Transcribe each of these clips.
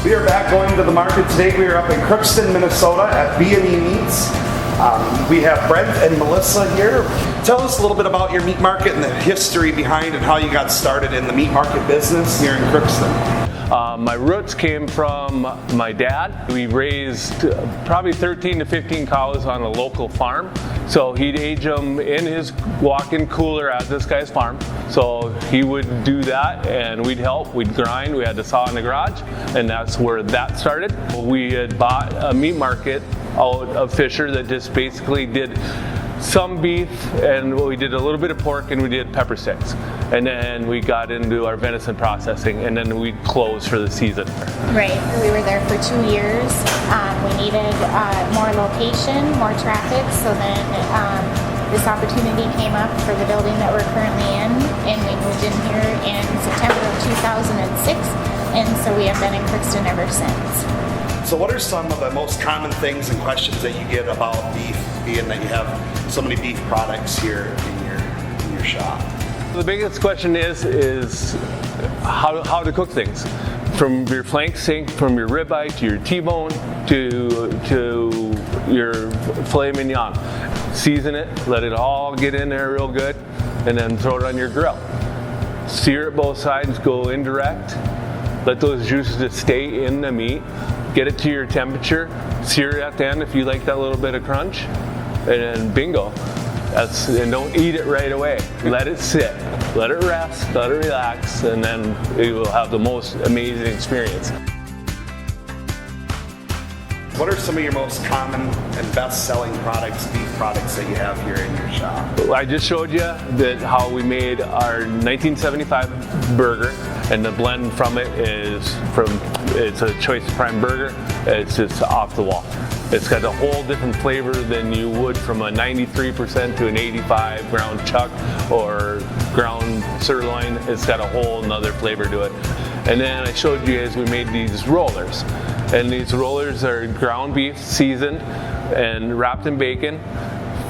We are back going to the market today. We are up in Crookston, Minnesota at B&E Meats. We have Brent and Melissa here. Tell us a little bit about your meat market and the history behind and how you got started in the meat market business here in Crookston. My roots came from my dad. We raised probably 13 to 15 cows on a local farm. So he'd age them in his walk-in cooler at this guy's farm. So he would do that and we'd help, we'd grind, we had to saw in the garage, and that's where that started. We had bought a meat market out of Fisher that just basically did some beef, and we did a little bit of pork, and we did pepper sticks. And then we got into our venison processing, and then we closed for the season. Right, we were there for 2 years. We needed more location, more traffic, so then this opportunity came up for the building that we're currently in, and we moved in here in September of 2006, and so we have been in Crookston ever since. So what are some of the most common things and questions that you get about beef, being that you have so many beef products here in your shop? The biggest question is how to cook things. From your flank steak, from your ribeye to your T-bone to your filet mignon. Season it, let it all get in there real good, and then throw it on your grill. Sear it both sides, go indirect. Let those juices just stay in the meat. Get it to your temperature, sear it at the end if you like that little bit of crunch, and then bingo. And don't eat it right away. Let it sit, let it rest, let it relax, and then you will have the most amazing experience. What are some of your most common and best-selling products, beef products that you have here in your shop? I just showed you how we made our 1975 burger, and the blend from it it's a choice prime burger. It's just off the wall. It's got a whole different flavor than you would from a 93% to an 85 ground chuck or ground sirloin. It's got a whole nother flavor to it. And then I showed you guys we made these rollers. And these rollers are ground beef seasoned and wrapped in bacon,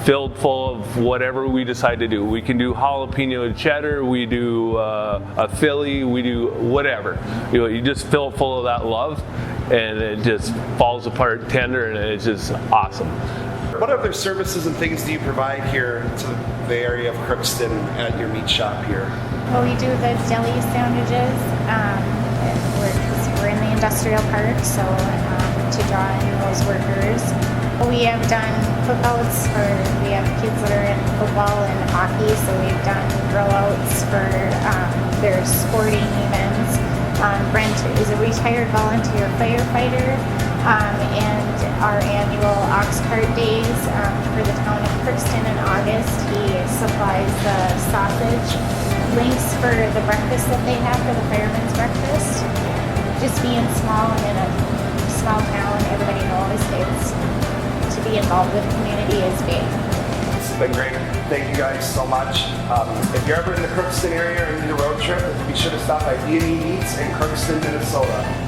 filled full of whatever we decide to do. We can do jalapeno cheddar, we do a Philly, we do whatever. You just fill it full of that love, and it just falls apart tender, and it's just awesome. What other services and things do you provide here to the area of Crookston at your meat shop here? Well, we do the deli sandwiches. We're in the industrial park, so to draw in those workers. We have done cookouts we have kids that are in football and hockey, so we've done grill outs for their sporting events. Brent is a retired volunteer firefighter, and our annual ox cart days for the town of Crookston in August, he supplies the sausage links for the breakfast that they have for the firemen's breakfast. Just being small in a small town, everybody knows to be involved with the community is big. It's been great. Thank you guys so much. If you're ever in the Crookston area or need a road trip, be sure to stop by B&E Meats in Crookston, Minnesota.